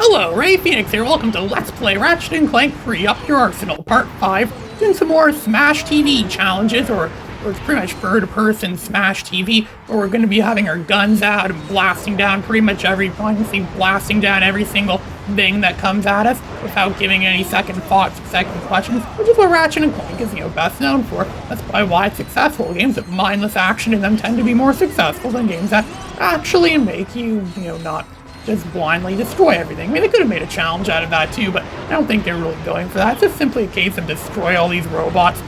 Hello, Ray Phoenix here. Welcome to Let's Play Ratchet and Clank Free Up Your Arsenal Part 5. Doing some more Smash TV challenges, or it's pretty much third-person Smash TV, where we're going to be having our guns out and blasting down pretty much every blasting down every single thing that comes at us without giving any second thoughts or second questions, which is what Ratchet and Clank is, best known for. That's probably why it's successful. Games with mindless action in them tend to be more successful than games that actually make you, not just blindly destroy everything. I mean, they could have made a challenge out of that too, but I don't think they're really going for that. It's just simply a case of destroy all these robots,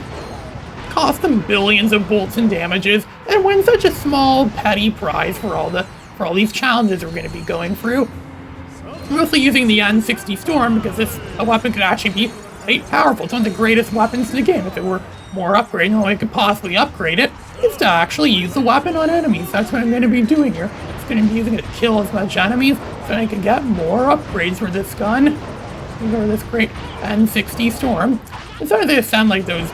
cost them billions of bolts and damages, and win such a small, petty prize for all these challenges we're going to be going through. I'm mostly using the N60 Storm because this weapon could actually be quite powerful. It's one of the greatest weapons in the game. If it were more upgraded, the only way I could possibly upgrade it is to actually use the weapon on enemies. That's what I'm going to be doing here. Going to be using it to kill as much enemies so I can get more upgrades for this gun or this great N60 Storm. As soon as they ascend like those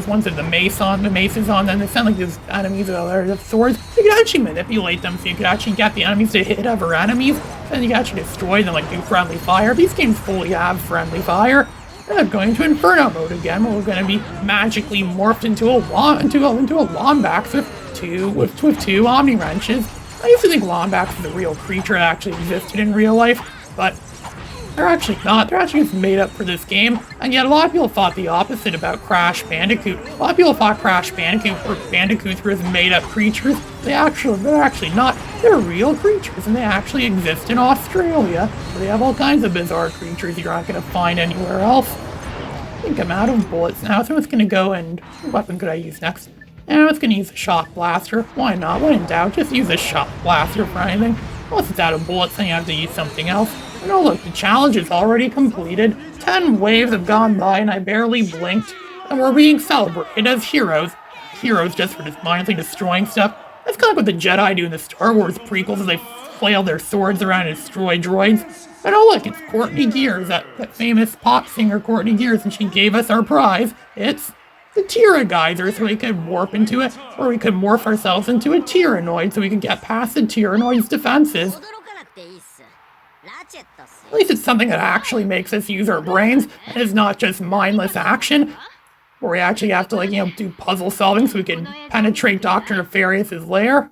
ones with the mace is on, then they sound like those enemies that are swords. You can actually manipulate them so you can actually get the enemies to hit other enemies, and you can actually destroy them, like do friendly fire. These games fully have friendly fire. And I'm going to Inferno mode again, where we're going to be magically morphed into a Lombax with two Omni Wrenches. I used to think Lombax was a real creature that actually existed in real life, but they're actually not. They're actually just made up for this game, and yet a lot of people thought the opposite about Crash Bandicoot. A lot of people thought Crash Bandicoot or Bandicoots were made-up creatures. They're actually not. They're real creatures, and they actually exist in Australia, where they have all kinds of bizarre creatures you're not going to find anywhere else. I think I'm out of bullets now, so I'm just going to go and... What weapon could I use next? And I was going to use a shock blaster. Why not? When in doubt, just use a shock blaster for anything. Unless it's out of bullets, then you have to use something else. And oh look, the challenge is already completed. 10 waves have gone by and I barely blinked. And we're being celebrated as heroes. Heroes just for just mindlessly destroying stuff. That's kind of what the Jedi do in the Star Wars prequels, as they flail their swords around and destroy droids. And oh look, it's Courtney Gears, that famous pop singer Courtney Gears, and she gave us our prize. It's the Tyrannizer, so we could warp into it, or we could morph ourselves into a Tyrannoid so we could get past the Tyrannoid's defenses. At least it's something that actually makes us use our brains, and is not just mindless action, where we actually have to, do puzzle solving so we can penetrate Dr. Nefarious's lair.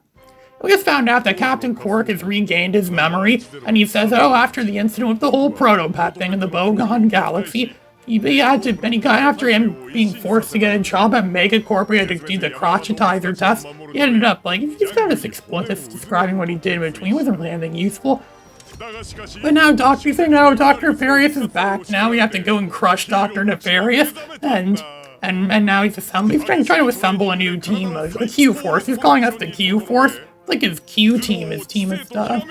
We just found out that Captain Quark has regained his memory, and he says, after the incident with the whole Protopet thing in the Bogon Galaxy, after him being forced to get a job at Megacorp, he had to do the crotchetizer test. He ended up, he's kind of explicit describing what he did in between. It wasn't really anything useful. But now Dr. Nefarious is back. Now we have to go and crush Dr. Nefarious, and now he's trying to assemble a new team, a Q-Force. He's calling us the Q-Force. Like his Q team, his team of stuff.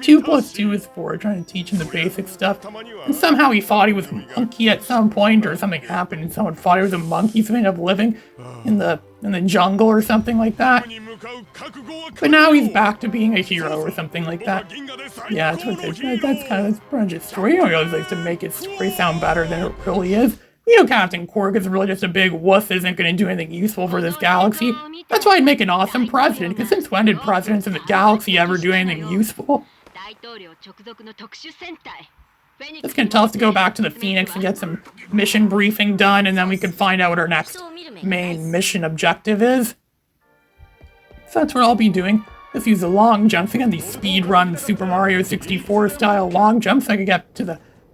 2 + 2 is 4, trying to teach him the basic stuff. And somehow he thought he was a monkey at some point, or something happened and someone thought he was a monkey, so he ended up living in the jungle or something like that. But now he's back to being a hero or something like that. Yeah, that's kind of his story. He always likes to make his story sound better than it really is. Captain Quark is really just a big wuss, isn't going to do anything useful for this galaxy. That's why I'd make an awesome president, because since when did presidents of the galaxy ever do anything useful? It's going to tell us to go back to the Phoenix and get some mission briefing done, and then we can find out what our next main mission objective is. So that's what I'll be doing. Just use the long jumps, again, these speedrun Super Mario 64 style long jumps, so I can get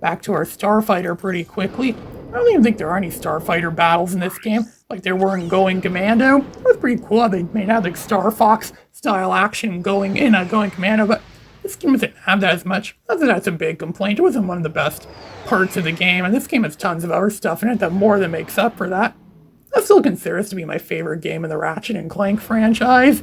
back to our Starfighter pretty quickly. I don't even think there are any Starfighter battles in this game, like there were in Going Commando. It was pretty cool how they made out like Star Fox style action Going Commando, but this game doesn't have that as much. That's a big complaint. It wasn't one of the best parts of the game, and this game has tons of other stuff in it that more than makes up for that. I still consider this to be my favorite game in the Ratchet and Clank franchise.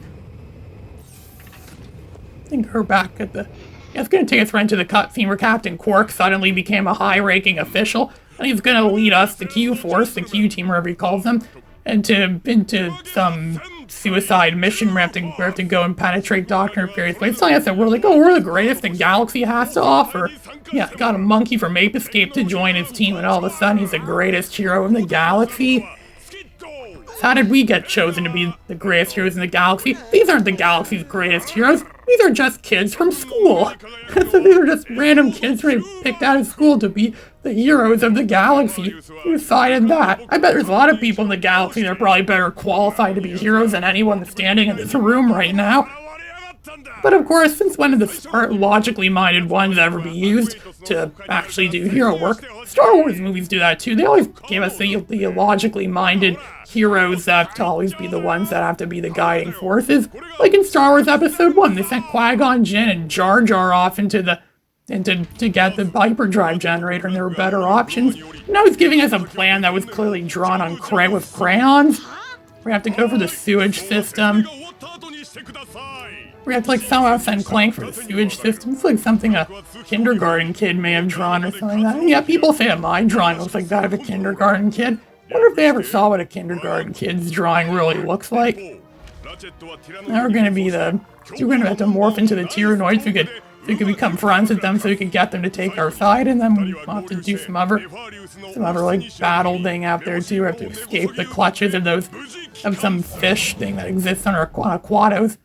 I think we're back at the... Yeah, it's going to take us right into the cutscene where Captain Quark suddenly became a high-ranking official, and he's going to lead us, the Q-Force, the Q-Team, whatever he calls them, into some suicide mission where we have to go and penetrate Dr. Nefarious. But it's telling us that we're the greatest the galaxy has to offer. Yeah, got a monkey from Ape Escape to join his team, and all of a sudden he's the greatest hero in the galaxy. So how did we get chosen to be the greatest heroes in the galaxy? These aren't the galaxy's greatest heroes. these are just kids from school. So these are just random kids picked out of school to be the heroes of the galaxy. Who decided that? I bet there's a lot of people in the galaxy that are probably better qualified to be heroes than anyone standing in this room right now. But of course, since when did the smart, logically minded ones ever be used to actually do hero work? Star Wars movies do that too. They always give us the logically minded heroes that to always be the ones that have to be the guiding forces. Like in Star Wars Episode 1, they sent Qui-Gon Jinn and Jar Jar off to get the hyperdrive generator, and there were better options. Now he's giving us a plan that was clearly drawn on with crayons. We have to go for the sewage system. We have to like somehow send Clank for the sewage system. It's like something a kindergarten kid may have drawn or something like that. Yeah, people say that my drawing looks like that of a kindergarten kid. I wonder if they ever saw what a kindergarten kid's drawing really looks like. Now we're gonna have to morph into the Tyrannoids so we could become friends with them, so we could get them to take our side, and then we'll have to do some other like battle thing out there too. We have to escape the clutches of some fish thing that exists on our Quados.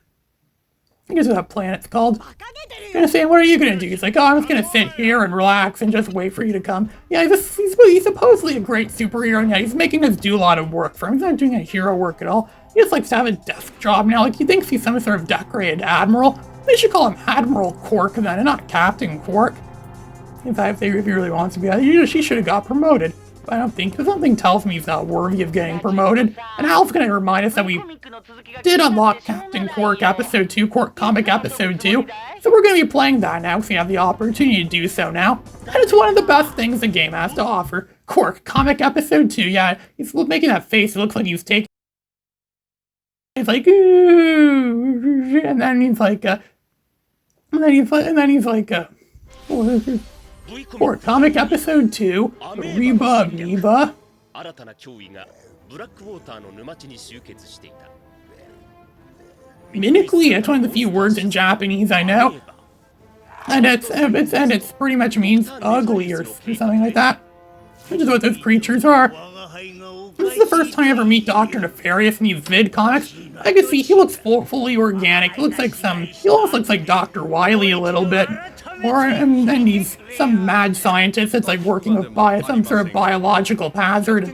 I guess what that planet's called. He's gonna say, what are you gonna do? He's like, oh, I'm just gonna sit here and relax and just wait for you to come. Yeah, he's supposedly a great superhero, and yeah, he's making us do a lot of work for him. He's not doing any hero work at all. He just likes to have a desk job now. Like, he thinks he's some sort of decorated admiral. They should call him Admiral Quark then, and not Captain Quark. If he really wants to be that, she should have got promoted. But I don't think, because something tells me he's not worthy of getting promoted. And Al's going to remind us that we did unlock Captain Quark Episode 2, Quark Comic Episode 2. So we're going to be playing that now, because we have the opportunity to do so now. And it's one of the best things the game has to offer. Quark Comic Episode 2, yeah, he's making that face, it looks like he's taking... He's like, ooh, and then he's like, Quark Comic Episode 2, Reba Amoeba. Minically, that's one of the few words in Japanese I know. And it's pretty much means ugly or something like that. Which is what those creatures are. This is the first time I ever meet Dr. Nefarious in these vid comics. I can see he looks fully organic. He almost looks like Dr. Wily a little bit. And he's some mad scientist that's like working with some sort of biological hazard.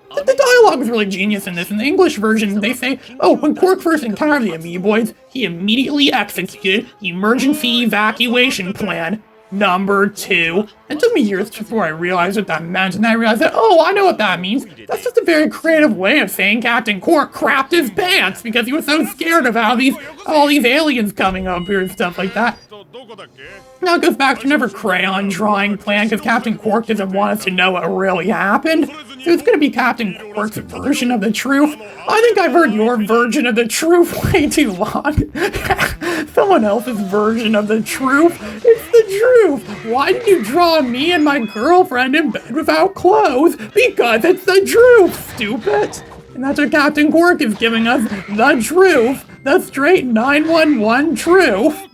The dialogue is really genius in this. In the English version, they say, oh, when Quark first encountered the Amoeboids, he immediately executed Emergency Evacuation Plan Number 2. It took me years before I realized what that meant, and I realized that, oh, I know what that means. That's just a very creative way of saying Captain Quark crapped his pants because he was so scared of all these aliens coming up here and stuff like that. Now it goes back to another crayon drawing plan because Captain Quark doesn't want us to know what really happened. So it's going to be Captain Quark's version of the truth. I think I've heard your version of the truth way too long. Someone else's version of the truth. It's the truth. Why did you draw me and my girlfriend in bed without clothes? Because it's the truth, stupid. And that's what Captain Quark is giving us, the truth. The straight 911 truth.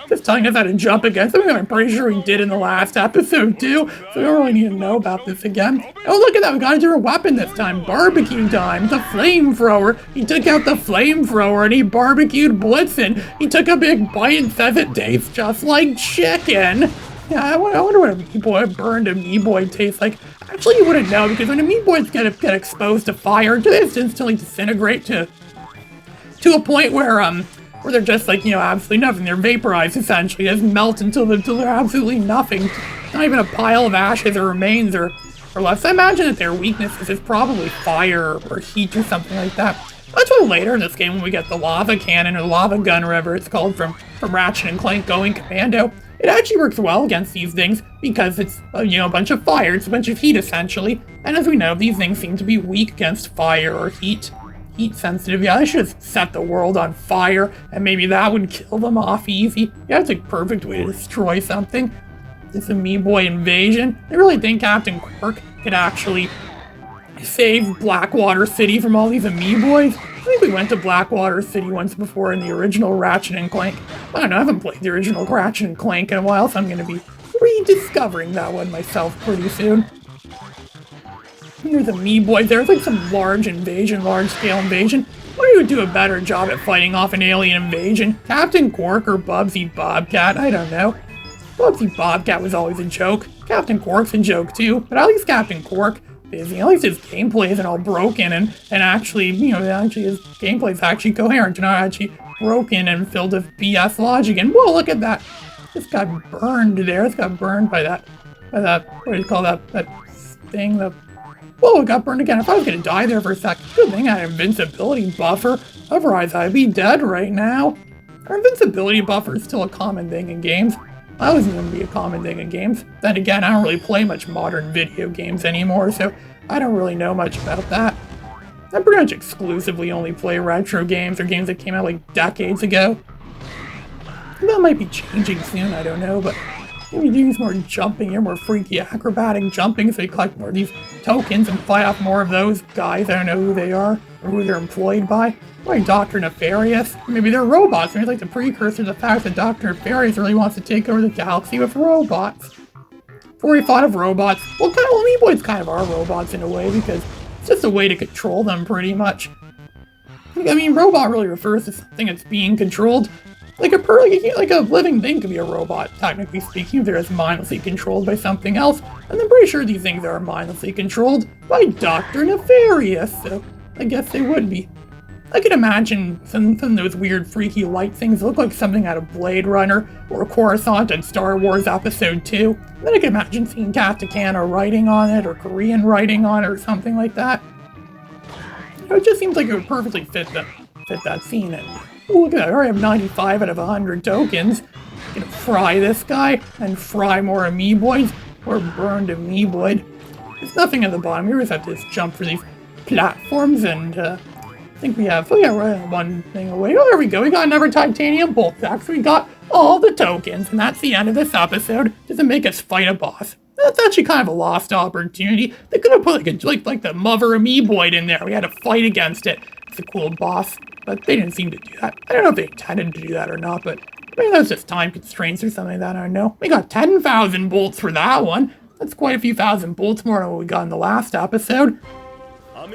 Just telling us how to jump again, something I'm pretty sure we did in the last episode too, so we don't really need to know about this again. Oh, look at that, we got a different weapon this time. Barbecue time, the flamethrower. He took out the flamethrower and he barbecued Blitzen. He took a big bite and says it tastes just like chicken. Yeah, I wonder what a burned amoeboid tastes like. Actually, you wouldn't know, because when amoeboids get exposed to fire, they just instantly disintegrate to a point where they're just like, absolutely nothing. They're vaporized, essentially. They just melt until they're absolutely nothing. Not even a pile of ashes or remains or left. I imagine that their weakness is probably fire or heat or something like that. That's why later in this game, when we get the lava cannon or lava gun, or whatever it's called, from Ratchet and Clank going commando, it actually works well against these things because it's, a bunch of fire. It's a bunch of heat, essentially. And as we know, these things seem to be weak against fire or heat. Heat sensitive. Yeah, I should have set the world on fire, and maybe that would kill them off easy. Yeah, it's a perfect way to destroy something. This amoeboid invasion. I really think Captain Quark could actually save Blackwater City from all these amoeboids. I think we went to Blackwater City once before in the original Ratchet and Clank. I don't know, I haven't played the original Ratchet and Clank in a while, so I'm going to be rediscovering that one myself pretty soon. There's amoeboids there. It's like some large-scale invasion. What are would do a better job at fighting off an alien invasion. Captain Quark or Bubsy Bobcat, I don't know. Bubsy Bobcat was always a joke. Captain Quark's a joke too, but at least Captain Quark is, at least his gameplay isn't all broken and actually, actually his gameplay is actually coherent and not actually broken and filled with BS logic. And whoa, look at that. This got burned there. This got burned by that, what do you call that thing, whoa, it got burned again. If I was gonna die there for a sec, good thing I had an invincibility buffer. Otherwise, I'd be dead right now. Our invincibility buffer is still a common thing in games. I was going to be a common thing in games. Then again, I don't really play much modern video games anymore, so I don't really know much about that. I pretty much exclusively only play retro games or games that came out like decades ago. That might be changing soon, I don't know, but maybe doing some more jumping here, more freaky acrobatic jumping, so you collect more of these tokens and fight off more of those guys. I don't know who they are or who they're employed by. Like Dr. Nefarious. Maybe they're robots. Maybe it's like the precursor to the fact that Dr. Nefarious really wants to take over the galaxy with robots. Before we thought of robots, well, Amiiboids kind of are robots in a way because it's just a way to control them pretty much. I mean, robot really refers to something that's being controlled. Like a living thing could be a robot, technically speaking, if they're just mindlessly controlled by something else. And I'm pretty sure these things are mindlessly controlled by Dr. Nefarious, so I guess they would be. I could imagine some of those weird, freaky light things look like something out of Blade Runner or Coruscant in Star Wars Episode 2. And then I could imagine seeing Katakana writing on it or Korean writing on it or something like that. It just seems like it would perfectly fit that scene. And ooh, look at that, I already have 95 out of 100 tokens. I'm gonna fry this guy and fry more Amiiboids or burned Amiiboid. There's nothing at the bottom. We just have to just jump for these platforms and I think we have, we're one thing away. Oh, there we go. We got another titanium bolt pack. So we got all the tokens, and that's the end of this episode. Doesn't make us fight a boss. That's actually kind of a lost opportunity. They could have put like the mother Amiiboid in there. We had to fight against it. It's a cool boss, but they didn't seem to do that. I don't know if they intended to do that or not, but maybe that's just time constraints or something like that. I don't know. We got 10,000 bolts for that one. That's quite a few thousand bolts more than what we got in the last episode.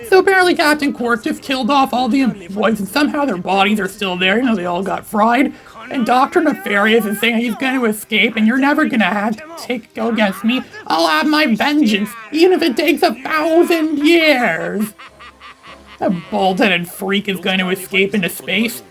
So apparently Captain Quark just killed off all the Amiiboids and somehow their bodies are still there, they all got fried. And Dr. Nefarious is saying he's going to escape and you're never going to have to go against me. I'll have my vengeance, even if it takes 1,000 years. That bald-headed freak is going to escape into space.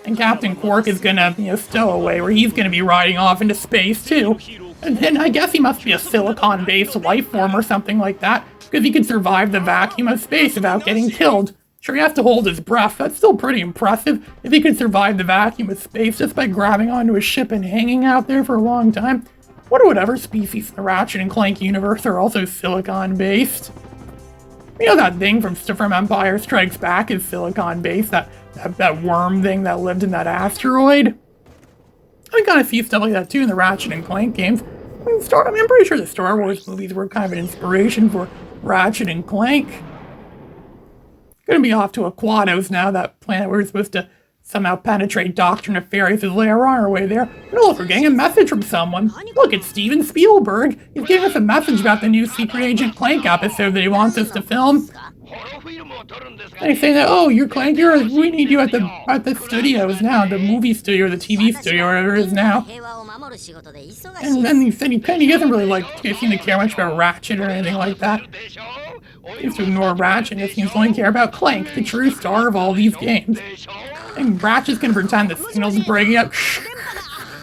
And Captain Quark is going to, stow away where he's going to be riding off into space too. And then I guess he must be a silicon-based life form or something like that, because he can survive the vacuum of space without getting killed. Sure, he has to hold his breath. That's still pretty impressive if he can survive the vacuum of space just by grabbing onto a ship and hanging out there for a long time. Wonder what other species in the Ratchet and Clank universe are also silicon-based. That thing from Empire Strikes Back is silicon-based, that worm thing that lived in that asteroid. I kind of see stuff like that too in the Ratchet and Clank games. I'm pretty sure the Star Wars movies were kind of an inspiration for Ratchet and Clank. Gonna be off to Aquatos now, that planet where we're supposed to somehow penetrate Dr. Nefarious' lair on our way there. And look, we're getting a message from someone. Look, it's Steven Spielberg. He's giving us a message about the new Secret Agent Clank episode that he wants us to film. And he's saying that, oh, you're Clank, we need you at the studios now, the movie studio or the TV studio, wherever it is now. And then he said he doesn't really seem to care much about Ratchet or anything like that. He seems to ignore Ratchet and just seems to only care about Clank, the true star of all these games. And Ratchet's gonna pretend the signal's breaking up.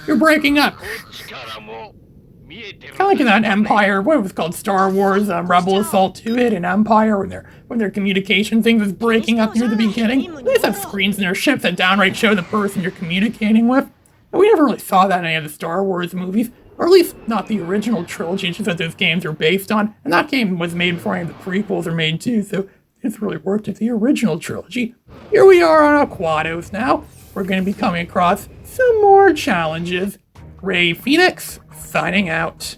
You're breaking up. Kind of like in that Empire, what was called Star Wars, Rebel Assault 2 hit in Empire, when their communication thing was breaking up near the beginning. They just have screens in their ships that downright show the person you're communicating with. And we never really saw that in any of the Star Wars movies, or at least not the original trilogy, which is what those games are based on. And that game was made before any of the prequels are made too, so it's really worked with the original trilogy. Here we are on Aquatos now. We're going to be coming across some more challenges. Ray Phoenix, signing out.